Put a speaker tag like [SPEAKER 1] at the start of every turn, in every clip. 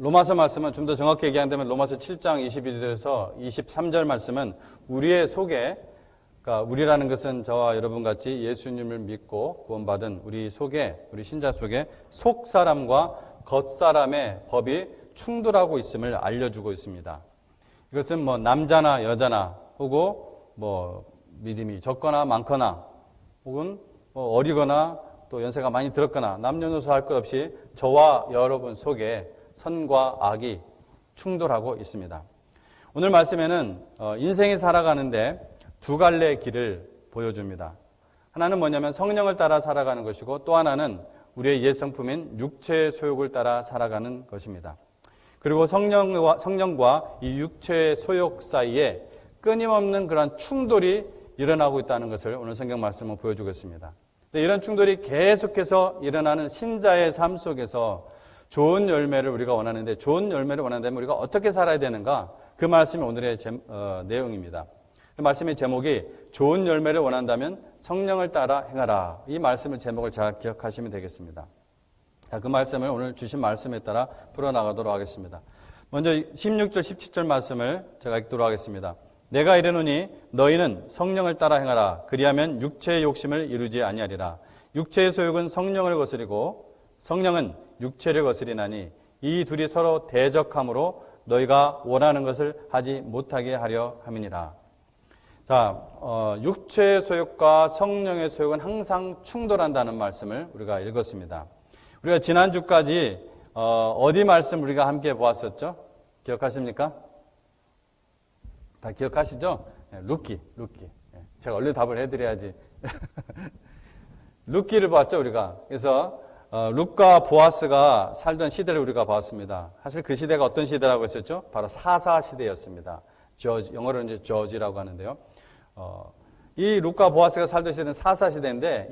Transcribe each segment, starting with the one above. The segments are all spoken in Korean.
[SPEAKER 1] 로마서 말씀은 좀 더 정확히 얘기한다면 로마서 7장 22절에서 23절 말씀은 우리의 속에, 그러니까 우리라는 것은 저와 여러분 같이 예수님을 믿고 구원받은 우리 속에, 우리 신자 속에 속사람과 겉사람의 법이 충돌하고 있음을 알려주고 있습니다. 이것은 뭐 남자나 여자나 혹은 뭐 믿음이 적거나 많거나 혹은 뭐 어리거나 또 연세가 많이 들었거나 남녀노소 할 것 없이 저와 여러분 속에 선과 악이 충돌하고 있습니다. 오늘 말씀에는 인생이 살아가는데 두 갈래의 길을 보여줍니다. 하나는 뭐냐면 성령을 따라 살아가는 것이고 또 하나는 우리의 옛 성품인 육체의 소욕을 따라 살아가는 것입니다. 그리고 성령과 이 육체의 소욕 사이에 끊임없는 그런 충돌이 일어나고 있다는 것을 오늘 성경 말씀은 보여주겠습니다. 이런 충돌이 계속해서 일어나는 신자의 삶 속에서 좋은 열매를 우리가 원하는데 좋은 열매를 원한다면 우리가 어떻게 살아야 되는가? 그 말씀이 오늘의 내용입니다. 그 말씀의 제목이 좋은 열매를 원한다면 성령을 따라 행하라. 이 말씀의 제목을 잘 기억하시면 되겠습니다. 자, 그 말씀을 오늘 주신 말씀에 따라 풀어나가도록 하겠습니다. 먼저 16절, 17절 말씀을 제가 읽도록 하겠습니다. 내가 이르노니 너희는 성령을 따라 행하라. 그리하면 육체의 욕심을 이루지 아니하리라. 육체의 소욕은 성령을 거스리고 성령은 육체를 거스리나니 이 둘이 서로 대적함으로 너희가 원하는 것을 하지 못하게 하려 함이니라. 자, 육체의 소욕과 성령의 소욕은 항상 충돌한다는 말씀을 우리가 읽었습니다. 우리가 지난주까지 어디 말씀 우리가 함께 보았었죠? 기억하십니까? 다 기억하시죠? 룻기. 제가 얼른 답을 해드려야지. 룻기를 봤죠, 우리가. 그래서 룻과 보아스가 살던 시대를 우리가 봤습니다. 사실 그 시대가 어떤 시대라고 했었죠? 바로 사사 시대였습니다. 영어로는 이제 저지라고 하는데요. 이 룻과 보아스가 살던 시대는 사사 시대인데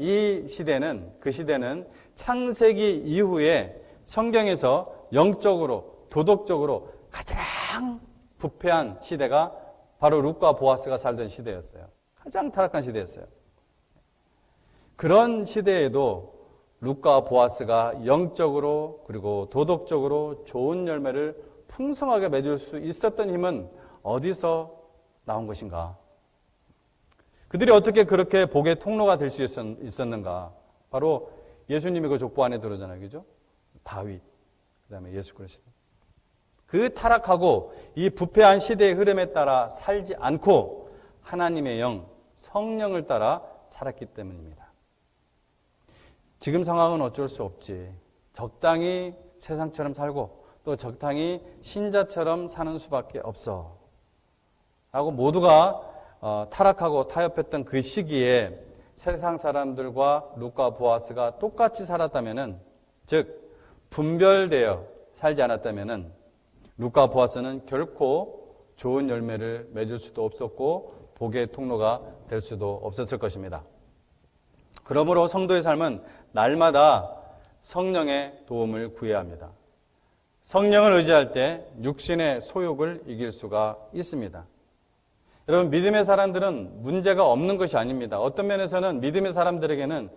[SPEAKER 1] 그 시대는 창세기 이후에 성경에서 영적으로 도덕적으로 가장 부패한 시대가 바로 룻과 보아스가 살던 시대였어요. 가장 타락한 시대였어요. 그런 시대에도 룻과 보아스가 영적으로 그리고 도덕적으로 좋은 열매를 풍성하게 맺을 수 있었던 힘은 어디서 나온 것인가? 그들이 어떻게 그렇게 복의 통로가 될 수 있었는가? 바로 예수님이 그 족보 안에 들어오잖아요. 그죠? 다윗, 그 다음에 예수 그리스도. 그 타락하고 이 부패한 시대의 흐름에 따라 살지 않고 하나님의 영, 성령을 따라 살았기 때문입니다. 지금 상황은 어쩔 수 없지. 적당히 세상처럼 살고 또 적당히 신자처럼 사는 수밖에 없어. 라고 모두가 타락하고 타협했던 그 시기에 세상 사람들과 룻과 보아스가 똑같이 살았다면은, 즉 분별되어 살지 않았다면은 룻과 보아스는 결코 좋은 열매를 맺을 수도 없었고 복의 통로가 될 수도 없었을 것입니다. 그러므로 성도의 삶은 날마다 성령의 도움을 구해야 합니다. 성령을 의지할 때 육신의 소욕을 이길 수가 있습니다. 여러분, 믿음의 사람들은 문제가 없는 것이 아닙니다. 어떤 면에서는 믿음의 사람들에게는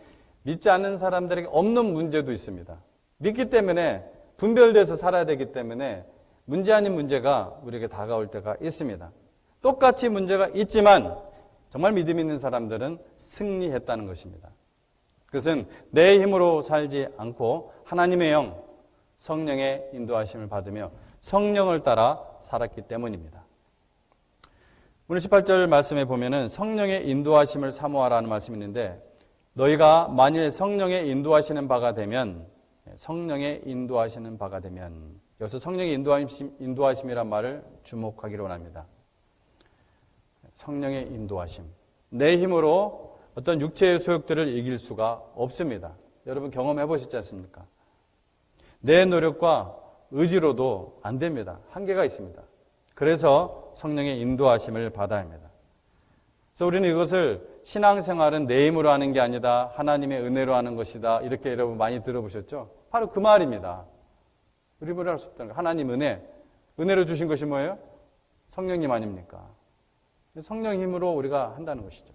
[SPEAKER 1] 믿지 않는 사람들에게 없는 문제도 있습니다. 믿기 때문에 분별돼서 살아야 되기 때문에 문제 아닌 문제가 우리에게 다가올 때가 있습니다. 똑같이 문제가 있지만 정말 믿음 있는 사람들은 승리했다는 것입니다. 그것은 내 힘으로 살지 않고 하나님의 영, 성령의 인도하심을 받으며 성령을 따라 살았기 때문입니다. 오늘 18절 말씀에 보면은 성령의 인도하심을 사모하라는 말씀이 있는데, 너희가 만일 성령의 인도하시는 바가 되면, 여기서 성령의 인도하심이란 말을 주목하기를 원합니다. 성령의 인도하심. 내 힘으로 어떤 육체의 소욕들을 이길 수가 없습니다. 여러분 경험해 보셨지 않습니까? 내 노력과 의지로도 안 됩니다. 한계가 있습니다. 그래서 성령의 인도하심을 받아야 합니다. 그래서 우리는 이것을 신앙생활은 내 힘으로 하는 게 아니다, 하나님의 은혜로 하는 것이다, 이렇게 여러분 많이 들어보셨죠? 바로 그 말입니다. 우리 뭐라 할 수 없다는 거. 하나님 은혜로 주신 것이 뭐예요? 성령님 아닙니까? 성령 힘으로 우리가 한다는 것이죠.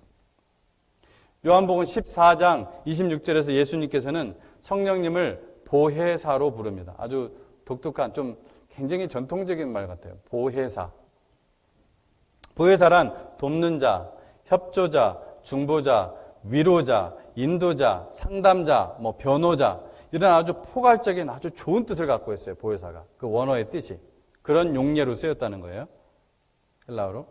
[SPEAKER 1] 요한복음 14장 26절에서 예수님께서는 성령님을 보혜사로 부릅니다. 아주 독특한, 좀 굉장히 전통적인 말 같아요. 보혜사. 보혜사란 돕는 자, 협조자, 중보자, 위로자, 인도자, 상담자, 변호자 이런 아주 포괄적인 아주 좋은 뜻을 갖고 있어요. 보혜사가. 그 원어의 뜻이. 그런 용례로 쓰였다는 거예요. 헬라어로.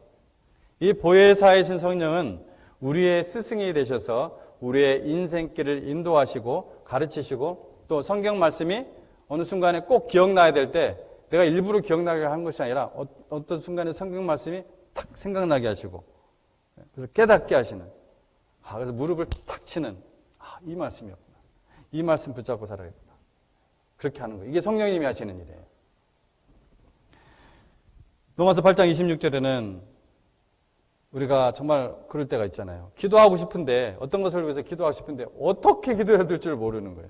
[SPEAKER 1] 이 보혜사이신 성령은 우리의 스승이 되셔서 우리의 인생길을 인도하시고 가르치시고 또 성경 말씀이 어느 순간에 꼭 기억나야 될 때 내가 일부러 기억나게 하는 것이 아니라 어떤 순간에 성경 말씀이 탁 생각나게 하시고 그래서 깨닫게 하시는 그래서 무릎을 탁 치는 이 말씀이었구나. 이 말씀 붙잡고 살아야겠다. 그렇게 하는 거예요. 이게 성령님이 하시는 일이에요. 로마서 8장 26절에는 우리가 정말 그럴 때가 있잖아요. 기도하고 싶은데 어떤 것을 위해서 기도하고 싶은데 어떻게 기도해야 될 줄 모르는 거예요.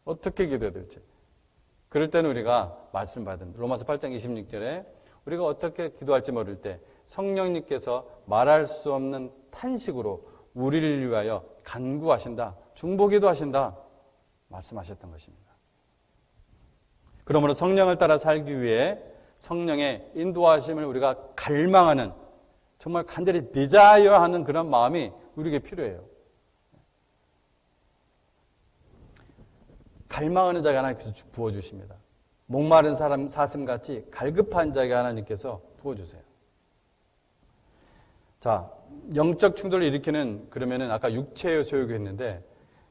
[SPEAKER 1] 어떻게 기도해야 될지. 그럴 때는 우리가 말씀 받은 로마서 8장 26절에 우리가 어떻게 기도할지 모를 때 성령님께서 말할 수 없는 탄식으로 우리를 위하여 간구하신다. 중보기도 하신다. 말씀하셨던 것입니다. 그러므로 성령을 따라 살기 위해 성령의 인도하심을 우리가 갈망하는 정말 간절히 디자이어하는 그런 마음이 우리에게 필요해요. 갈망하는 자가 하나님께서 부어주십니다. 목마른 사람 사슴같이 갈급한 자에게 하나님께서 부어주세요. 자, 영적 충돌을 일으키는 그러면은 아까 육체의 소욕이 했는데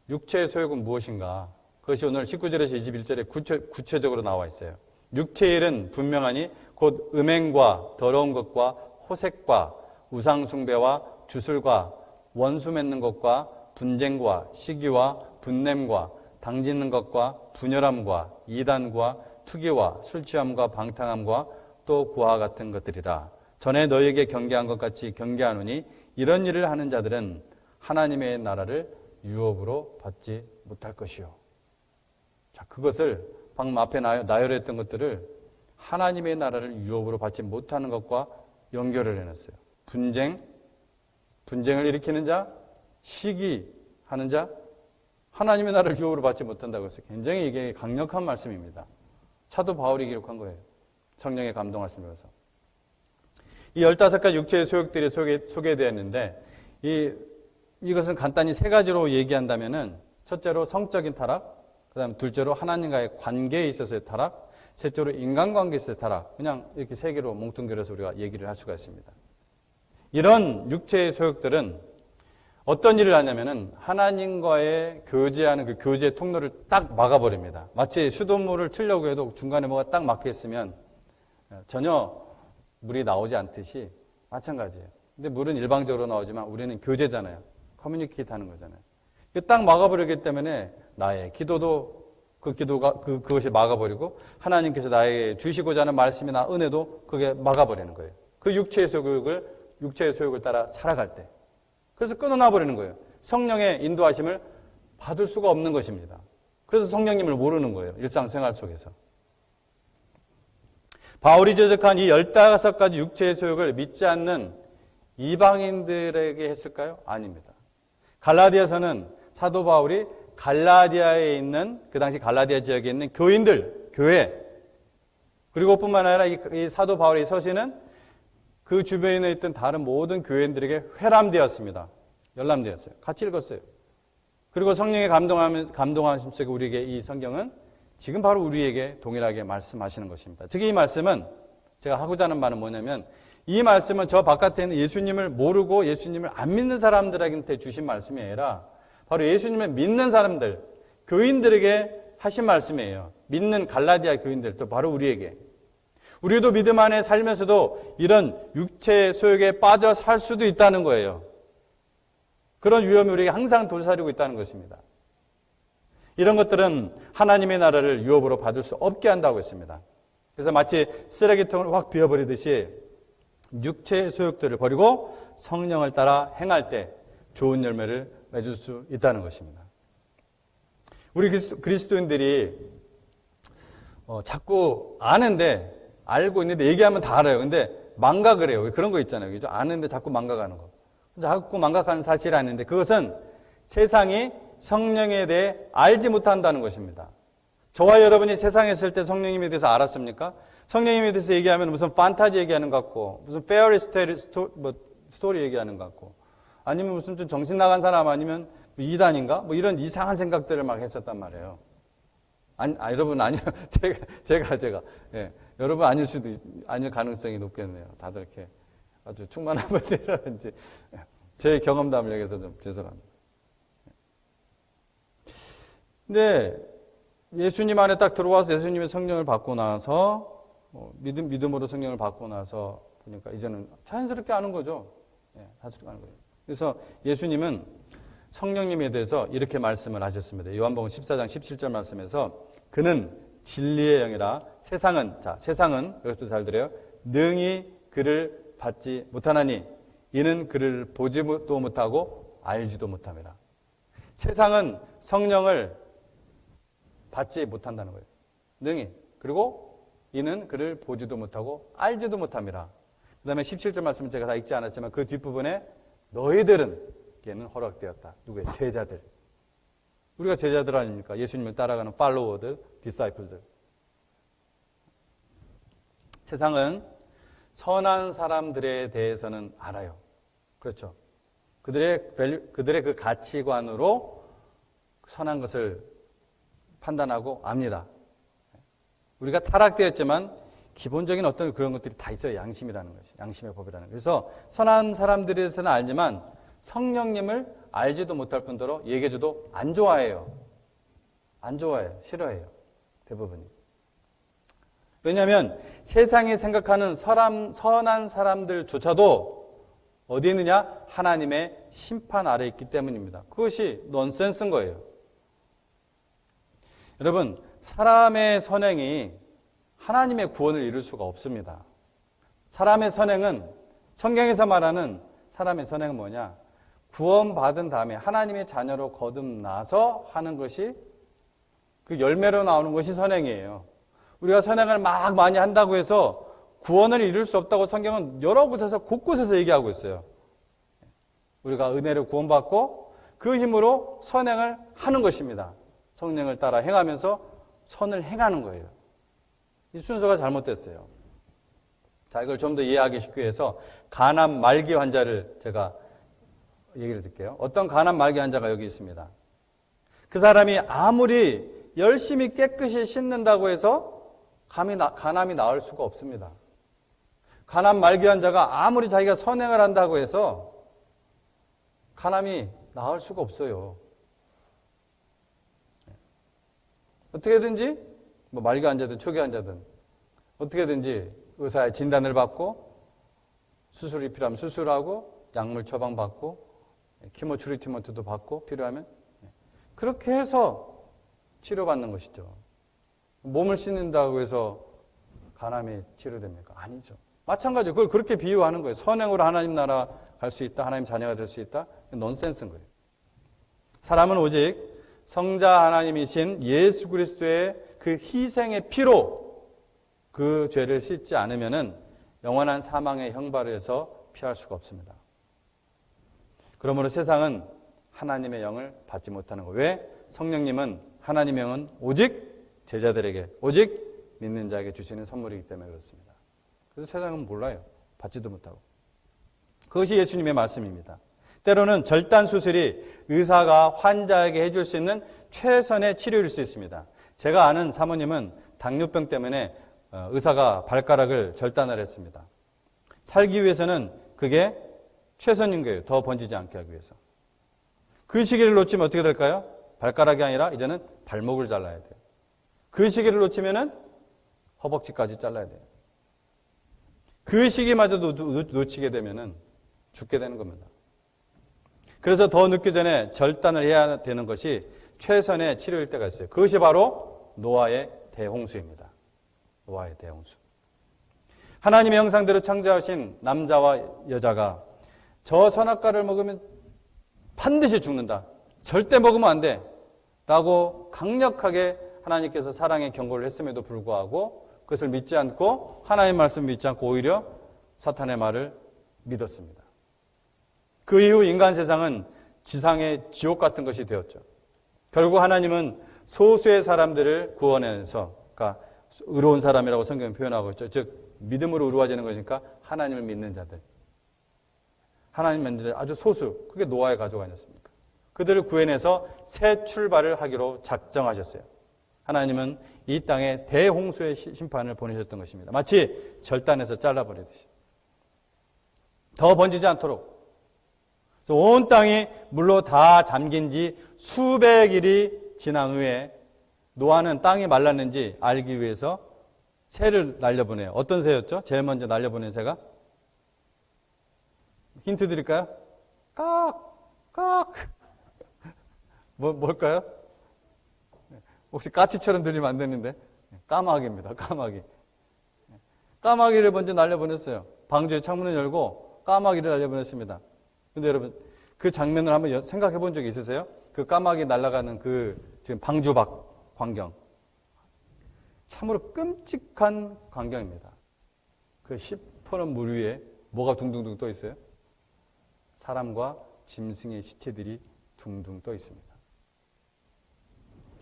[SPEAKER 1] 육체의 소욕은 무엇인가? 그것이 오늘 19절에서 21절에 구체적으로 나와 있어요. 육체의 일은 분명하니 곧 음행과 더러운 것과 호색과 우상숭배와 주술과 원수 맺는 것과 분쟁과 시기와 분냄과 당짓는 것과 분열함과 이단과 투기와 술취함과 방탕함과 또 구와 같은 것들이라. 전에 너희에게 경계한 것 같이 경계하노니 이런 일을 하는 자들은 하나님의 나라를 유업으로 받지 못할 것이요. 자, 그것을 방금 앞에 나열했던 것들을 하나님의 나라를 유업으로 받지 못하는 것과 연결을 해놨어요. 분쟁을 일으키는 자, 시기하는 자, 하나님의 나라를 유업으로 받지 못한다고 해서 굉장히 이게 강력한 말씀입니다. 사도 바울이 기록한 거예요. 성령의 감동하심으로서. 이 15가지 육체의 소욕들이 소개되었는데 이것은 간단히 세 가지로 얘기한다면은 첫째로 성적인 타락, 그다음 둘째로 하나님과의 관계에 있어서의 타락, 셋째로 인간관계에 있어서의 타락. 그냥 이렇게 세 개로 뭉뚱그려서 우리가 얘기를 할 수가 있습니다. 이런 육체의 소욕들은 어떤 일을 하냐면은 하나님과의 교제하는 그 교제의 통로를 딱 막아버립니다. 마치 수돗물을 틀려고 해도 중간에 뭐가 딱 막혀 있으면 전혀 물이 나오지 않듯이 마찬가지예요. 근데 물은 일방적으로 나오지만 우리는 교제잖아요. 커뮤니케이트 하는 거잖아요. 딱 막아버리기 때문에 나의 기도도 그것이 막아버리고 하나님께서 나에게 주시고자 하는 말씀이나 은혜도 그게 막아버리는 거예요. 그 육체의 소욕을 따라 살아갈 때. 그래서 끊어놔버리는 거예요. 성령의 인도하심을 받을 수가 없는 것입니다. 그래서 성령님을 모르는 거예요. 일상생활 속에서. 바울이 지적한 이 15가지 육체의 소욕을 믿지 않는 이방인들에게 했을까요? 아닙니다. 갈라디아서는 사도 바울이 갈라디아에 있는 그 당시 갈라디아 지역에 있는 교인들, 교회 그리고 뿐만 아니라 이 사도 바울의 서신은 그 주변에 있던 다른 모든 교인들에게 회람되었습니다. 열람되었어요. 같이 읽었어요. 그리고 성령의 감동하심 속에 우리에게 이 성경은 지금 바로 우리에게 동일하게 말씀하시는 것입니다. 즉 이 말씀은 제가 하고자 하는 말은 뭐냐면 이 말씀은 저 바깥에 있는 예수님을 모르고 예수님을 안 믿는 사람들한테 주신 말씀이 아니라 바로 예수님을 믿는 사람들, 교인들에게 하신 말씀이에요. 믿는 갈라디아 교인들, 또 바로 우리에게. 우리도 믿음 안에 살면서도 이런 육체의 소욕에 빠져 살 수도 있다는 거예요. 그런 위험이 우리에게 항상 도사리고 있다는 것입니다. 이런 것들은 하나님의 나라를 유업으로 받을 수 없게 한다고 했습니다. 그래서 마치 쓰레기통을 확 비워버리듯이 육체의 소욕들을 버리고 성령을 따라 행할 때 좋은 열매를 맺을 수 있다는 것입니다. 우리 그리스도인들이 자꾸 아는데 알고 있는데 얘기하면 다 알아요. 근데 망각을 해요. 그런 거 있잖아요. 그죠? 아는데 자꾸 망각하는 거. 자꾸 망각하는 사실이 아닌데 그것은 세상이 성령에 대해 알지 못한다는 것입니다. 저와 여러분이 세상에 있을 때 성령님에 대해서 알았습니까? 성령님에 대해서 얘기하면 무슨 판타지 얘기하는 것 같고, 무슨 페어리 스토리 얘기하는 것 같고, 아니면 무슨 좀 정신 나간 사람 아니면 이단인가? 뭐 이런 이상한 생각들을 막 했었단 말이에요. 여러분 아니요. 제가. 예. 여러분 아닐 가능성이 높겠네요. 다들 이렇게 아주 충만한 분들이라든지. 제 경험담을 얘기해서 좀 죄송합니다. 근데 예수님 안에 딱 들어와서 예수님의 성령을 받고 나서, 믿음으로 성령을 받고 나서 보니까 이제는 자연스럽게 아는 거죠. 예, 자연스럽게 아는 거예요. 그래서 예수님은 성령님에 대해서 이렇게 말씀을 하셨습니다. 요한복음 14장 17절 말씀에서 그는 진리의 영이라 세상은 여기서도 잘 들어요. 능히 그를 받지 못하나니 이는 그를 보지도 못하고 알지도 못함이라. 세상은 성령을 받지 못한다는 거예요. 능히. 그리고 이는 그를 보지도 못하고 알지도 못함이라. 그 다음에 17절 말씀은 제가 다 읽지 않았지만 그 뒷부분에 너희들은 허락되었다. 누구의? 제자들. 우리가 제자들 아닙니까? 예수님을 따라가는 팔로워들, 디사이플들. 세상은 선한 사람들에 대해서는 알아요. 그렇죠. 그들의 그 가치관으로 선한 것을 판단하고 압니다. 우리가 타락되었지만 기본적인 어떤 그런 것들이 다 있어요. 양심이라는 것이. 양심의 법이라는 것. 그래서 선한 사람들에서는 알지만 성령님을 알지도 못할 뿐더러 얘기해줘도 안 좋아해요. 안 좋아해요. 싫어해요. 대부분이. 왜냐하면 세상이 생각하는 선한 사람들조차도 어디 있느냐? 하나님의 심판 아래 있기 때문입니다. 그것이 넌센스인 거예요. 여러분, 사람의 선행이 하나님의 구원을 이룰 수가 없습니다. 사람의 선행은, 성경에서 말하는 사람의 선행은 뭐냐? 구원받은 다음에 하나님의 자녀로 거듭나서 하는 것이, 그 열매로 나오는 것이 선행이에요. 우리가 선행을 막 많이 한다고 해서 구원을 이룰 수 없다고 성경은 여러 곳에서 곳곳에서 얘기하고 있어요. 우리가 은혜로 구원받고 그 힘으로 선행을 하는 것입니다. 성령을 따라 행하면서 선을 행하는 거예요. 이 순서가 잘못됐어요. 자, 이걸 좀 더 이해하기 쉽게 해서 간암 말기 환자를 제가 얘기를 드릴게요. 어떤 간암 말기 환자가 여기 있습니다. 그 사람이 아무리 열심히 깨끗이 씻는다고 해서 간암이 나을 수가 없습니다. 간암 말기 환자가 아무리 자기가 선행을 한다고 해서 간암이 나을 수가 없어요. 어떻게든지 뭐 말기 환자든 초기 환자든 어떻게든지 의사의 진단을 받고 수술이 필요하면 수술하고 약물 처방받고 키모 트리트먼트도 받고 필요하면 그렇게 해서 치료받는 것이죠. 몸을 씻는다고 해서 간암이 치료됩니까? 아니죠. 마찬가지로 그걸 그렇게 비유하는 거예요. 선행으로 하나님 나라 갈 수 있다. 하나님 자녀가 될 수 있다. 넌센스인 거예요. 사람은 오직 성자 하나님이신 예수 그리스도의 그 희생의 피로 그 죄를 씻지 않으면은 영원한 사망의 형벌에서 피할 수가 없습니다. 그러므로 세상은 하나님의 영을 받지 못하는 거예요. 왜? 성령님은 하나님의 영은 오직 제자들에게, 오직 믿는 자에게 주시는 선물이기 때문에 그렇습니다. 그래서 세상은 몰라요. 받지도 못하고. 그것이 예수님의 말씀입니다. 때로는 절단 수술이 의사가 환자에게 해줄 수 있는 최선의 치료일 수 있습니다. 제가 아는 사모님은 당뇨병 때문에 의사가 발가락을 절단을 했습니다. 살기 위해서는 그게 최선인 거예요. 더 번지지 않게 하기 위해서. 그 시기를 놓치면 어떻게 될까요? 발가락이 아니라 이제는 발목을 잘라야 돼요. 그 시기를 놓치면은 허벅지까지 잘라야 돼요. 그 시기마저도 놓치게 되면은 죽게 되는 겁니다. 그래서 더 늦기 전에 절단을 해야 되는 것이 최선의 치료일 때가 있어요. 그것이 바로 노아의 대홍수입니다. 노아의 대홍수. 하나님의 형상대로 창조하신 남자와 여자가 저 선악과를 먹으면 반드시 죽는다. 절대 먹으면 안 돼. 라고 강력하게 하나님께서 사랑의 경고를 했음에도 불구하고 그것을 믿지 않고 하나님의 말씀을 믿지 않고 오히려 사탄의 말을 믿었습니다. 그 이후 인간 세상은 지상의 지옥 같은 것이 되었죠. 결국 하나님은 소수의 사람들을 구원해서, 그러니까 의로운 사람이라고 성경은 표현하고 있죠. 즉 믿음으로 의로워지는 것이니까 하나님을 믿는 자들. 하나님 믿는 자들 아주 소수. 그게 노아의 가족 아니었습니까? 그들을 구해내서 새 출발을 하기로 작정하셨어요. 하나님은 이 땅에 대홍수의 심판을 보내셨던 것입니다. 마치 절단해서 잘라버리듯이. 더 번지지 않도록. 온 땅이 물로 다 잠긴 지 수백 일이 지난 후에 노아는 땅이 말랐는지 알기 위해서 새를 날려보내요. 어떤 새였죠? 제일 먼저 날려보낸 새가? 힌트 드릴까요? 깍! 뭘까요? 혹시 까치처럼 들리면 안 되는데. 까마귀입니다. 까마귀. 까마귀를 먼저 날려보냈어요. 방주의 창문을 열고 까마귀를 날려보냈습니다. 근데 여러분, 그 장면을 한번 생각해 본 적이 있으세요? 그 까마귀 날아가는 지금 방주 밖 광경. 참으로 끔찍한 광경입니다. 그 시퍼런 물 위에 뭐가 둥둥둥 떠 있어요? 사람과 짐승의 시체들이 둥둥 떠 있습니다.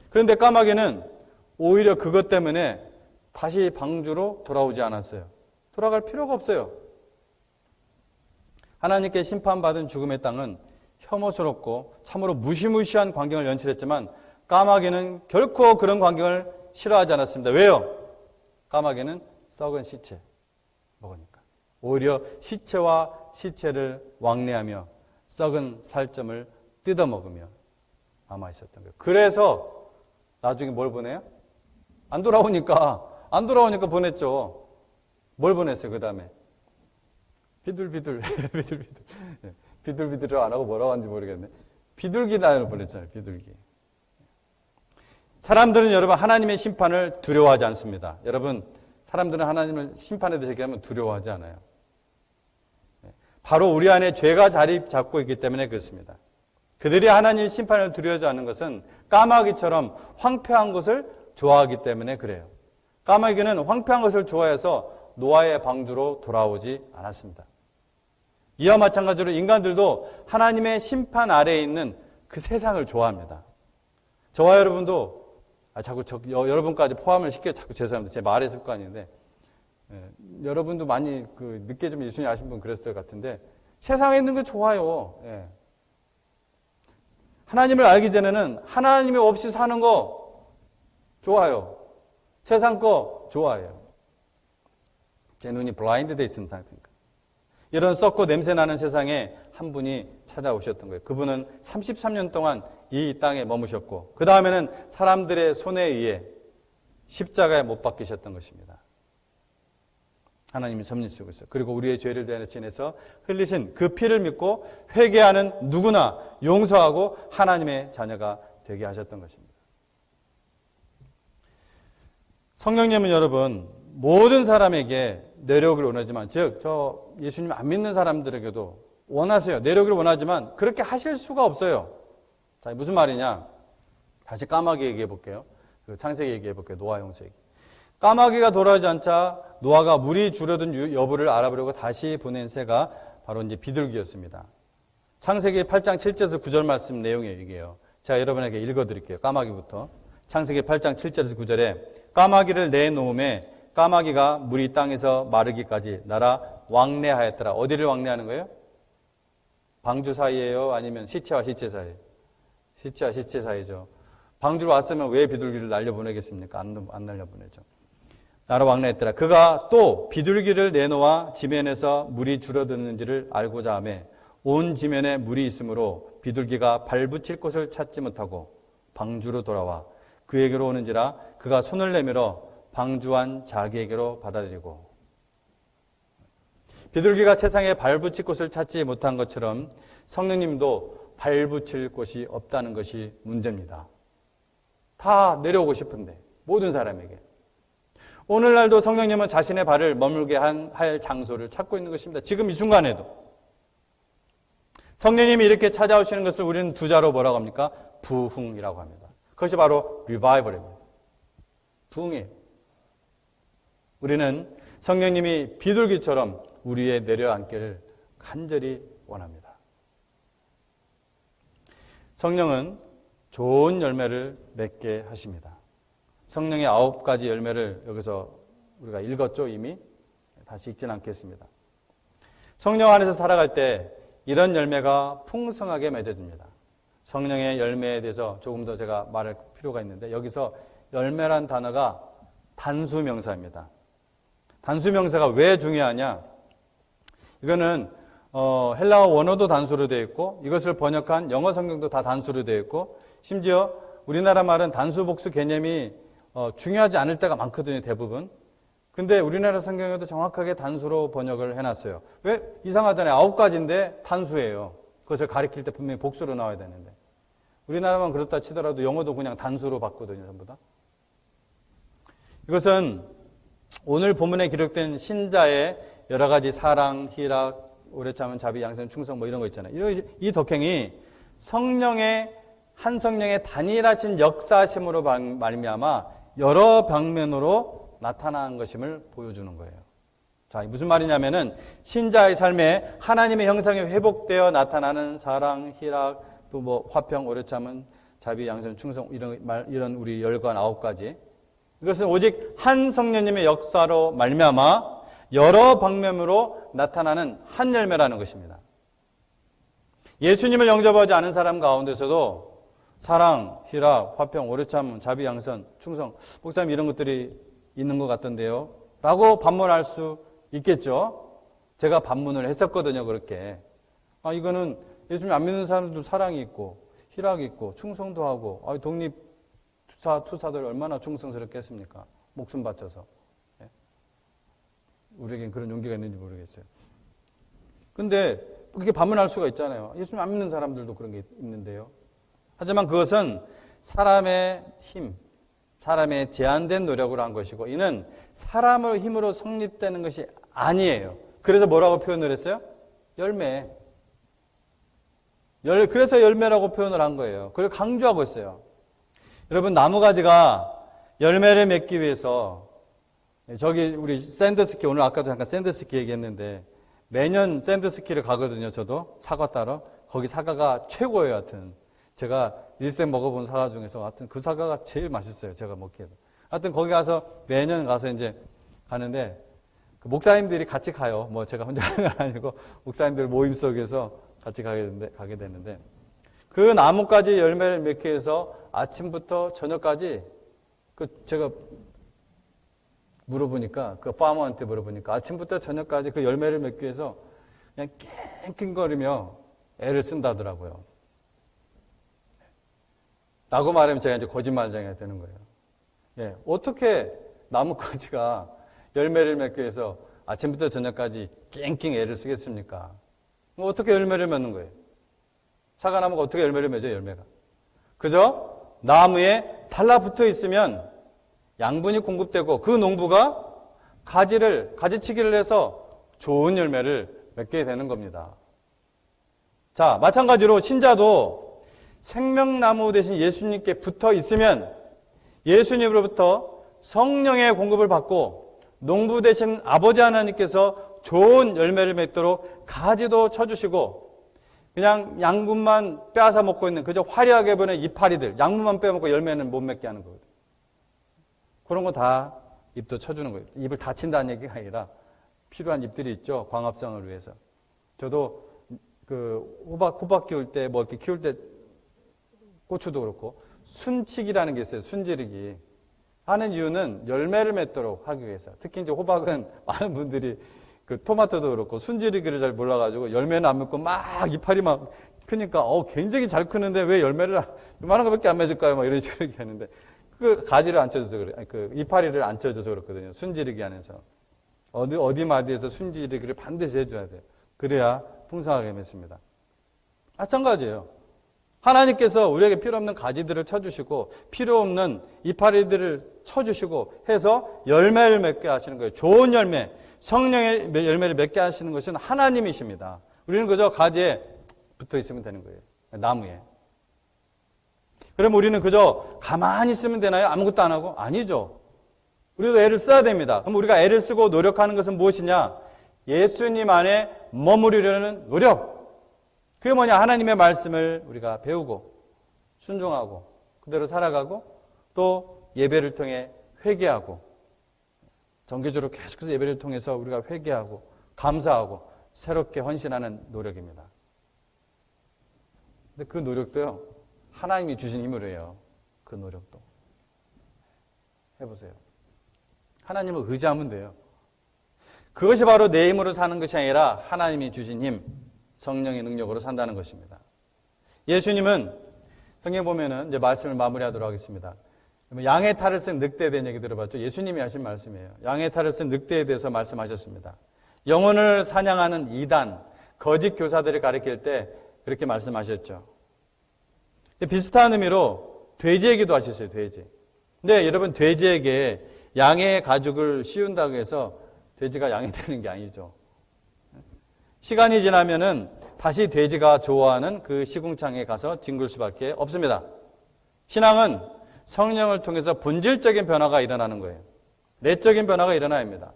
[SPEAKER 1] 그런데 까마귀는 오히려 그것 때문에 다시 방주로 돌아오지 않았어요. 돌아갈 필요가 없어요. 하나님께 심판받은 죽음의 땅은 혐오스럽고 참으로 무시무시한 광경을 연출했지만 까마귀는 결코 그런 광경을 싫어하지 않았습니다. 왜요? 까마귀는 썩은 시체 먹으니까. 오히려 시체와 시체를 왕래하며 썩은 살점을 뜯어먹으며 남아있었던 거예요. 그래서 나중에 뭘 보내요? 안 돌아오니까 보냈죠. 뭘 보냈어요, 그 다음에? 비둘비둘. 비둘비둘을 안 하고 뭐라고 하는지 모르겠네. 비둘기 나를 보냈잖아요, 비둘기. 사람들은 여러분 하나님의 심판을 두려워하지 않습니다. 여러분, 사람들은 하나님을 심판에 대해서 얘기하면 두려워하지 않아요. 바로 우리 안에 죄가 자리 잡고 있기 때문에 그렇습니다. 그들이 하나님의 심판을 두려워하지 않는 것은 까마귀처럼 황폐한 것을 좋아하기 때문에 그래요. 까마귀는 황폐한 것을 좋아해서 노아의 방주로 돌아오지 않았습니다. 이와 마찬가지로 인간들도 하나님의 심판 아래에 있는 그 세상을 좋아합니다. 저와 여러분도 자꾸 여러분까지 포함을 시켜 자꾸 죄송합니다. 제 말의 습관인데 여러분도 많이 늦게 좀 예수님 아신 분 그랬을 것 같은데 세상에 있는 거 좋아요. 하나님을 알기 전에는 하나님이 없이 사는 거 좋아요. 세상 거 좋아해요. 제 눈이 블라인드 돼 있는 상태니까. 이런 썩고 냄새나는 세상에 한 분이 찾아오셨던 거예요. 그분은 33년 동안 이 땅에 머무셨고 그 다음에는 사람들의 손에 의해 십자가에 못 박히셨던 것입니다. 하나님이 섭리시고 있어요. 그리고 우리의 죄를 대신해서 흘리신 그 피를 믿고 회개하는 누구나 용서하고 하나님의 자녀가 되게 하셨던 것입니다. 성령님은 여러분 모든 사람에게 내려오길 원하지만 즉 저 예수님 안 믿는 사람들에게도 원하세요. 내려오기를 원하지만 그렇게 하실 수가 없어요. 자, 무슨 말이냐? 다시 까마귀 얘기해 볼게요. 창세기 얘기해 볼게요. 노아 형식. 까마귀가 돌아오지 않자 노아가 물이 줄어든 여부를 알아보려고 다시 보낸 새가 바로 이제 비둘기였습니다. 창세기 8장 7절에서 9절 말씀 내용이 이게요. 제가 여러분에게 읽어드릴게요. 까마귀부터. 창세기 8장 7절에서 9절에 까마귀를 내놓음에 까마귀가 물이 땅에서 마르기까지 날아 왕래하였더라. 어디를 왕래하는 거예요? 방주 사이예요? 아니면 시체와 시체 사이? 시체와 시체 사이죠. 방주로 왔으면 왜 비둘기를 날려보내겠습니까? 안 날려보내죠. 날아 왕래했더라. 그가 또 비둘기를 내놓아 지면에서 물이 줄어드는지를 알고자 하며 온 지면에 물이 있으므로 비둘기가 발붙일 곳을 찾지 못하고 방주로 돌아와 그에게로 오는지라 그가 손을 내밀어 방주한 자기에게로 받아들이고. 비둘기가 세상에 발붙일 곳을 찾지 못한 것처럼 성령님도 발붙일 곳이 없다는 것이 문제입니다. 다 내려오고 싶은데 모든 사람에게. 오늘날도 성령님은 자신의 발을 머물게 할 장소를 찾고 있는 것입니다. 지금 이 순간에도. 성령님이 이렇게 찾아오시는 것을 우리는 두 자로 뭐라고 합니까? 부흥이라고 합니다. 그것이 바로 리바이벌입니다. 부흥이에요. 우리는 성령님이 비둘기처럼 우리에 내려앉기를 간절히 원합니다. 성령은 좋은 열매를 맺게 하십니다. 성령의 9가지 열매를 여기서 우리가 읽었죠, 이미. 다시 읽진 않겠습니다. 성령 안에서 살아갈 때 이런 열매가 풍성하게 맺어집니다. 성령의 열매에 대해서 조금 더 제가 말할 필요가 있는데, 여기서 열매란 단어가 단수명사입니다. 단수명사가 왜 중요하냐? 이거는 헬라어 원어도 단수로 되어 있고, 이것을 번역한 영어 성경도 다 단수로 되어 있고, 심지어 우리나라 말은 단수 복수 개념이 중요하지 않을 때가 많거든요, 대부분. 근데 우리나라 성경에도 정확하게 단수로 번역을 해놨어요. 왜? 이상하잖아요. 9가지인데 단수예요. 그것을 가리킬 때 분명히 복수로 나와야 되는데. 우리나라만 그렇다 치더라도 영어도 그냥 단수로 봤거든요, 전부 다. 이것은 오늘 본문에 기록된 신자의 여러 가지 사랑, 희락, 오래 참은 자비, 양선, 충성 뭐 이런 거 있잖아요. 이 덕행이 한 성령의 단일하신 역사심으로 말미암아 여러 방면으로 나타난 것임을 보여주는 거예요. 자, 무슨 말이냐면은 신자의 삶에 하나님의 형상이 회복되어 나타나는 사랑, 희락, 또 뭐 화평, 오래 참은 자비, 양선, 충성 이런 우리 열관 9가지. 이것은 오직 한 성령님의 역사로 말미암아 여러 방면으로 나타나는 한 열매라는 것입니다. 예수님을 영접하지 않은 사람 가운데서도 사랑, 희락, 화평, 오래 참음, 자비, 양선, 충성, 목사님 이런 것들이 있는 것 같던데요 라고 반문할 수 있겠죠. 제가 반문을 했었거든요, 그렇게. 이거는 예수님 안 믿는 사람들도 사랑이 있고 희락이 있고 충성도 하고, 독립투사들 얼마나 충성스럽게 했습니까? 목숨 바쳐서. 우리에겐 그런 용기가 있는지 모르겠어요. 근데 그렇게 반문할 수가 있잖아요. 예수님 안 믿는 사람들도 그런 게 있는데요. 하지만 그것은 사람의 힘, 사람의 제한된 노력으로 한 것이고, 이는 사람의 힘으로 성립되는 것이 아니에요. 그래서 뭐라고 표현을 했어요? 열매. 그래서 열매라고 표현을 한 거예요. 그걸 강조하고 있어요. 여러분, 나무가지가 열매를 맺기 위해서, 저기 우리 샌드스키, 오늘 아까도 잠깐 샌드스키 얘기했는데, 매년 샌드스키를 가거든요, 저도. 사과 따러. 거기 사과가 최고예요, 하여튼. 제가 일생 먹어본 사과 중에서 하여튼 그 사과가 제일 맛있어요, 제가 먹기에도. 하여튼 거기 가서 매년 가서 이제 가는데, 그 목사님들이 같이 가요. 뭐 제가 혼자 가는 건 아니고, 목사님들 모임 속에서 같이 가게 되는데, 그 나무까지 열매를 맺기 위해서 아침부터 저녁까지, 제가 물어보니까, 그 파머한테 물어보니까, 아침부터 저녁까지 그 열매를 맺기 위해서 그냥 낑낑거리며 애를 쓴다더라고요. 라고 말하면 제가 이제 거짓말쟁이가 되는 거예요. 어떻게 나무가지가 열매를 맺기 위해서 아침부터 저녁까지 낑낑 애를 쓰겠습니까? 어떻게 열매를 맺는 거예요? 사과나무가 어떻게 열매를 맺어요, 열매가? 그저 나무에 달라붙어 있으면 양분이 공급되고 그 농부가 가지치기를 해서 좋은 열매를 맺게 되는 겁니다. 자, 마찬가지로 신자도 생명나무 대신 예수님께 붙어 있으면 예수님으로부터 성령의 공급을 받고 농부 대신 아버지 하나님께서 좋은 열매를 맺도록 가지도 쳐주시고, 그냥 양분만 빼앗아 먹고 있는 그저 화려하게 보는 이파리들, 양분만 빼먹고 열매는 못 맺게 하는 거거든요. 그런 거 다 잎도 쳐주는 거예요. 잎을 다친다는 얘기가 아니라 필요한 잎들이 있죠, 광합성을 위해서. 저도 호박 키울 때, 뭐 이렇게 키울 때 고추도 그렇고 순치기라는 게 있어요. 순지르기 하는 이유는 열매를 맺도록 하기 위해서. 특히 이제 호박은 많은 분들이 토마토도 그렇고 순지르기를 잘 몰라가지고 열매는 안 맺고 막 이파리 막 크니까 굉장히 잘 크는데 왜 열매를 이만한 거밖에 안 맺을까요? 막 이런 식으로 얘기하는데, 그 가지를 안 쳐줘서 그래. 그 이파리를 안 쳐줘서 그렇거든요. 순지르기 안에서 어디 마디에서 순지르기를 반드시 해줘야 돼요. 그래야 풍성하게 맺습니다. 마찬가지예요. 하나님께서 우리에게 필요 없는 가지들을 쳐주시고 필요 없는 이파리들을 쳐주시고 해서 열매를 맺게 하시는 거예요. 좋은 열매, 성령의 열매를 맺게 하시는 것은 하나님이십니다. 우리는 그저 가지에 붙어 있으면 되는 거예요. 나무에. 그럼 우리는 그저 가만히 있으면 되나요? 아무것도 안 하고? 아니죠. 우리도 애를 써야 됩니다. 그럼 우리가 애를 쓰고 노력하는 것은 무엇이냐? 예수님 안에 머무르려는 노력. 그게 뭐냐? 하나님의 말씀을 우리가 배우고 순종하고 그대로 살아가고 또 예배를 통해 회개하고 정기적으로 계속해서 예배를 통해서 우리가 회개하고 감사하고 새롭게 헌신하는 노력입니다. 근데 그 노력도요, 하나님이 주신 힘으로요. 그 노력도. 해보세요. 하나님을 의지하면 돼요. 그것이 바로 내 힘으로 사는 것이 아니라 하나님이 주신 힘, 성령의 능력으로 산다는 것입니다. 예수님은 성경 보면은 이제 말씀을 마무리하도록 하겠습니다. 양의 탈을 쓴 늑대에 대한 얘기 들어봤죠? 예수님이 하신 말씀이에요. 양의 탈을 쓴 늑대에 대해서 말씀하셨습니다. 영혼을 사냥하는 이단, 거짓 교사들을 가리킬 때 그렇게 말씀하셨죠. 비슷한 의미로 돼지 얘기도 하셨어요. 돼지. 근데 여러분, 돼지에게 양의 가죽을 씌운다고 해서 돼지가 양이 되는 게 아니죠. 시간이 지나면은 다시 돼지가 좋아하는 그 시궁창에 가서 뒹굴 수밖에 없습니다. 신앙은 성령을 통해서 본질적인 변화가 일어나는 거예요. 내적인 변화가 일어나야 합니다.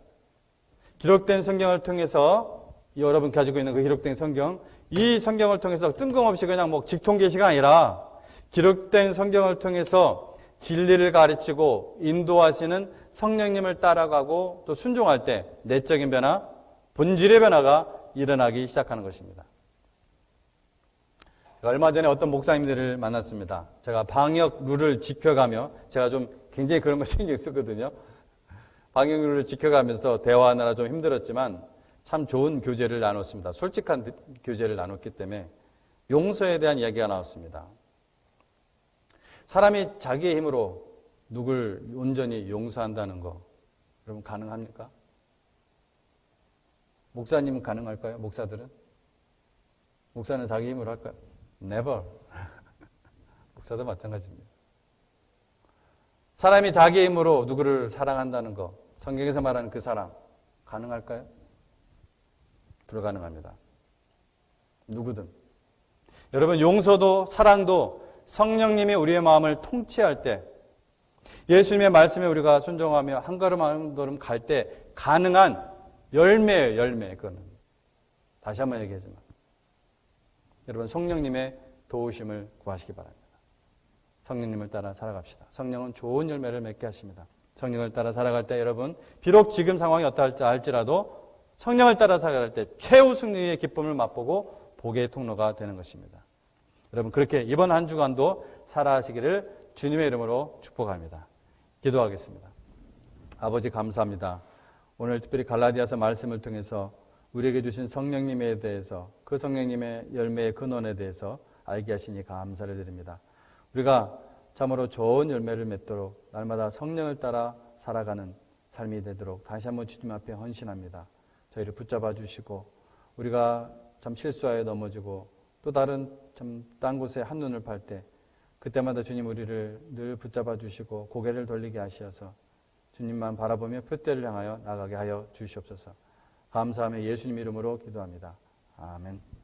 [SPEAKER 1] 기록된 성경을 통해서 여러분 가지고 있는 그 기록된 성경, 이 성경을 통해서 뜬금없이 그냥 뭐 직통계시가 아니라 기록된 성경을 통해서 진리를 가르치고 인도하시는 성령님을 따라가고 또 순종할 때 내적인 변화, 본질의 변화가 일어나기 시작하는 것입니다. 얼마 전에 어떤 목사님들을 만났습니다. 제가 방역 룰을 지켜가며 제가 좀 굉장히 그런 거 신경 쓰거든요. 방역 룰을 지켜가면서 대화하느라 좀 힘들었지만 참 좋은 교제를 나눴습니다. 솔직한 교제를 나눴기 때문에 용서에 대한 이야기가 나왔습니다. 사람이 자기의 힘으로 누굴 온전히 용서한다는 거 여러분 가능합니까? 목사님은 가능할까요? 목사들은? 목사는 자기 힘으로 할까요? Never. 목사도 마찬가지입니다. 사람이 자기 힘으로 누구를 사랑한다는 거, 성경에서 말하는 그 사랑 가능할까요? 불가능합니다. 누구든. 여러분, 용서도 사랑도 성령님이 우리의 마음을 통치할 때, 예수님의 말씀에 우리가 순종하며 한 걸음 한 걸음 갈 때 가능한 열매예요, 열매. 그거는. 다시 한번 얘기하지만. 여러분, 성령님의 도우심을 구하시기 바랍니다. 성령님을 따라 살아갑시다. 성령은 좋은 열매를 맺게 하십니다. 성령을 따라 살아갈 때 여러분, 비록 지금 상황이 어떠할지 알지라도 성령을 따라 살아갈 때 최후 승리의 기쁨을 맛보고 복의 통로가 되는 것입니다. 여러분, 그렇게 이번 한 주간도 살아가시기를 주님의 이름으로 축복합니다. 기도하겠습니다. 아버지, 감사합니다. 오늘 특별히 갈라디아서 말씀을 통해서 우리에게 주신 성령님에 대해서, 그 성령님의 열매의 근원에 대해서 알게 하시니 감사를 드립니다. 우리가 참으로 좋은 열매를 맺도록 날마다 성령을 따라 살아가는 삶이 되도록 다시 한번 주님 앞에 헌신합니다. 저희를 붙잡아 주시고, 우리가 참 실수하여 넘어지고 또 다른 참 딴 곳에 한눈을 팔 때 그때마다 주님 우리를 늘 붙잡아 주시고 고개를 돌리게 하시어서 주님만 바라보며 표대를 향하여 나가게 하여 주시옵소서. 감사하며 예수님 이름으로 기도합니다. 아멘.